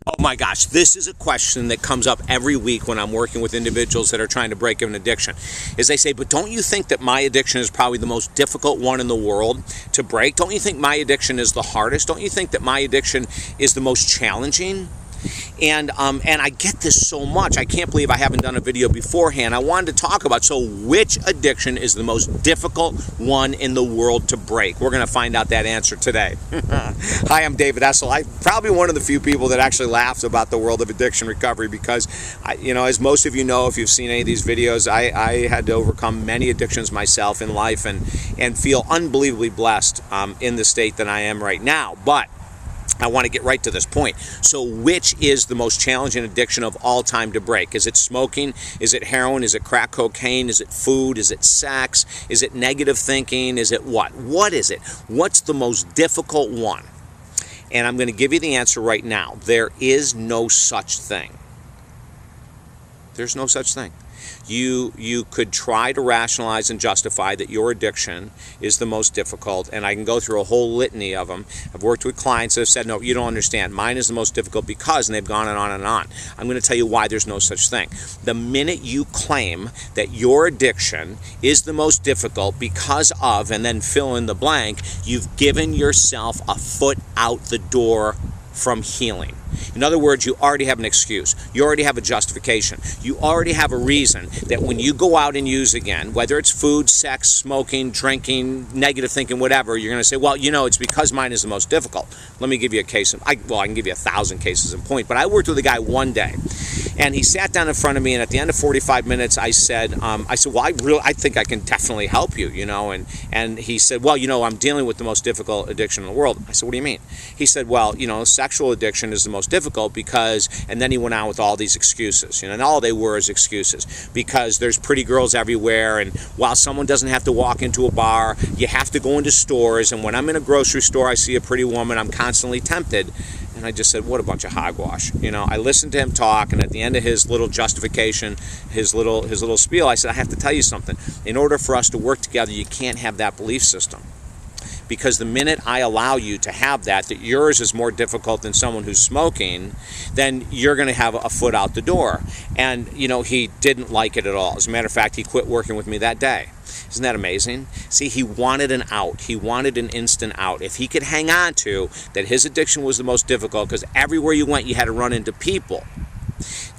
Oh my gosh, this is a question that comes up every week when I'm working with individuals that are trying to break an addiction. Is they say, but don't you think that my addiction is probably the most difficult one in the world to break? Don't you think my addiction is the hardest? Don't you think that my addiction is the most challenging? And I get this so much. I can't believe I haven't done a video beforehand. I wanted to talk about, so which addiction is the most difficult one in the world to break? We're going to find out that answer today. Hi, I'm David Essel. I'm probably one of the few people that actually laughs about the world of addiction recovery because, as most of you know, if you've seen any of these videos, I had to overcome many addictions myself in life and feel unbelievably blessed in the state that I am right now. But I want to get right to this point. So which is the most challenging addiction of all time to break? Is it smoking? Is it heroin? Is it crack cocaine? Is it food? Is it sex? Is it negative thinking? Is it what? What is it? What's the most difficult one? And I'm going to give you the answer right now. There is no such thing. There's no such thing. You could try to rationalize and justify that your addiction is the most difficult, and I can go through a whole litany of them. I've worked with clients that have said, no, you don't understand. Mine is the most difficult because, and they've gone on and on. I'm going to tell you why there's no such thing. The minute you claim that your addiction is the most difficult because of, and then fill in the blank, you've given yourself a foot out the door from healing. In other words, you already have an excuse. You already have a justification. You already have a reason that when you go out and use again, whether it's food, sex, smoking, drinking, negative thinking, whatever, you're going to say, well, it's because mine is the most difficult. Let me give you a case. I can give you 1,000 cases in point, but I worked with a guy one day, and he sat down in front of me, and at the end of 45 minutes, I said, well, I think I can definitely help you, and he said, well, I'm dealing with the most difficult addiction in the world. I said, what do you mean? He said, well, sexual addiction is the most difficult because, and then he went on with all these excuses, and all they were is excuses, because there's pretty girls everywhere, and while someone doesn't have to walk into a bar, you have to go into stores, and when I'm in a grocery store, I see a pretty woman, I'm constantly tempted. And I just said, what a bunch of hogwash. I listened to him talk, and at the end of his little justification, his little spiel, I said, I have to tell you something. In order for us to work together, you can't have that belief system. Because the minute I allow you to have that yours is more difficult than someone who's smoking, then you're going to have a foot out the door. And, he didn't like it at all. As a matter of fact, he quit working with me that day. Isn't that amazing? See, he wanted an out. He wanted an instant out. If he could hang on to that his addiction was the most difficult, because everywhere you went, you had to run into people.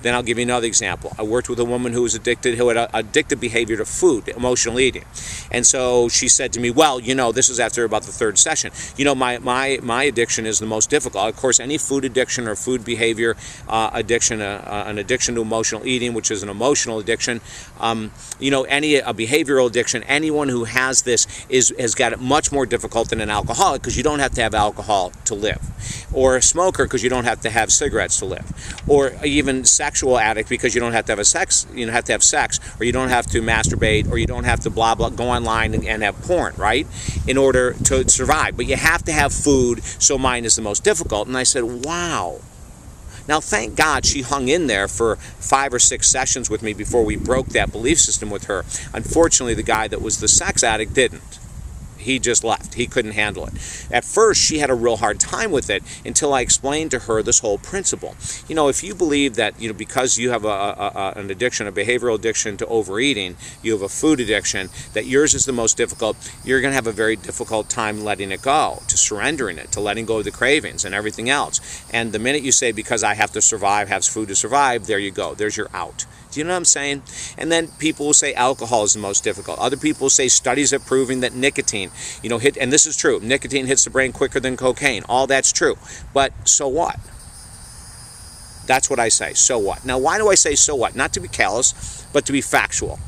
Then I'll give you another example. I worked with a woman who had addictive behavior to food, emotional eating. And so she said to me, well, this was after about the third session, my addiction is the most difficult. Of course, any food addiction or food behavior addiction, an addiction to emotional eating, which is an emotional addiction, any behavioral addiction, anyone who has this has got it much more difficult than an alcoholic, because you don't have to have alcohol to live, or a smoker because you don't have to have cigarettes to live, or even sexual addict because you don't have to have sex, or you don't have to masturbate, or you don't have to blah blah go online and have porn, right, in order to survive. But you have to have food, so mine is the most difficult. And I said, wow. Now, thank God she hung in there for 5 or 6 sessions with me before we broke that belief system with her. Unfortunately, the guy that was the sex addict didn't. He just left. He couldn't handle it. At first, she had a real hard time with it until I explained to her this whole principle. If you believe that, because you have an addiction, a behavioral addiction to overeating, you have a food addiction, that yours is the most difficult, you're going to have a very difficult time letting it go, to surrendering it, to letting go of the cravings and everything else. And the minute you say, because I have to survive, have food to survive, there you go. There's your out. Do you know what I'm saying? And then people will say alcohol is the most difficult. Other people will say studies have proven that nicotine, and this is true, nicotine hits the brain quicker than cocaine. All that's true. But so what? That's what I say. So what? Now, why do I say so what? Not to be callous, but to be factual.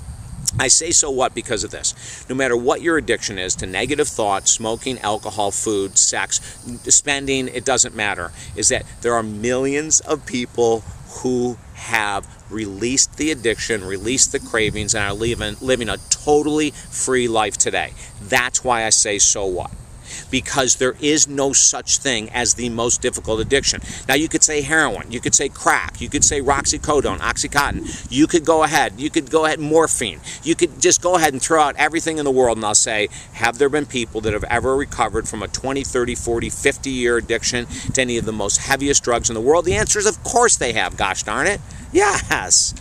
I say so what because of this. No matter what your addiction is to negative thoughts, smoking, alcohol, food, sex, spending, it doesn't matter, is that there are millions of people who have released the addiction, released the cravings, and are living a totally free life today. That's why I say so what. because there is no such thing as the most difficult addiction. Now, you could say heroin, you could say crack, you could say roxycodone, Oxycontin, you could go ahead, morphine, you could just go ahead and throw out everything in the world, and I'll say, have there been people that have ever recovered from a 20, 30, 40, 50-year addiction to any of the most heaviest drugs in the world? The answer is, of course they have, gosh darn it. Yes.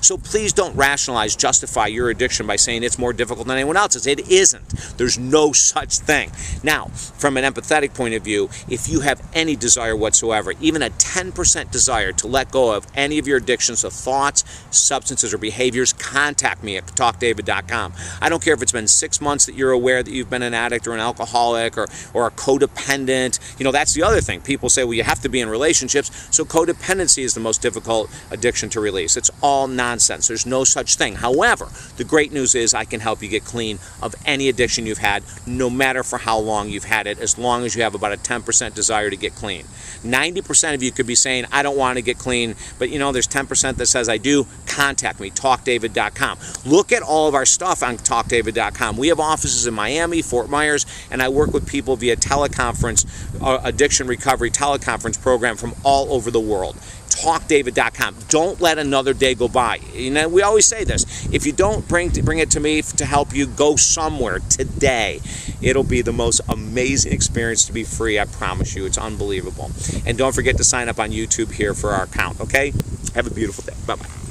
So please don't rationalize, justify your addiction by saying it's more difficult than anyone else's. It isn't. There's no such thing. Now, from an empathetic point of view, if you have any desire whatsoever, even a 10% desire to let go of any of your addictions of thoughts, substances, or behaviors, contact me at talkdavid.com. I don't care if it's been 6 months that you're aware that you've been an addict or an alcoholic or a codependent. That's the other thing. People say, well, you have to be in relationships, so codependency is the most difficult addiction to release. It's all nonsense. There's no such thing. However, the great news is I can help you get clean of any addiction you've had, no matter for how long you've had it, as long as you have about a 10% desire to get clean. 90% of you could be saying, I don't want to get clean, but there's 10% that says I do. Contact me, talkdavid.com. Look at all of our stuff on talkdavid.com. We have offices in Miami, Fort Myers, and I work with people via teleconference, addiction recovery teleconference program from all over the world. talkdavid.com. Don't let another day go by. We always say this. If you don't bring it to me to help you go somewhere today, it'll be the most amazing experience to be free. I promise you. It's unbelievable. And don't forget to sign up on YouTube here for our account, okay? Have a beautiful day. Bye-bye.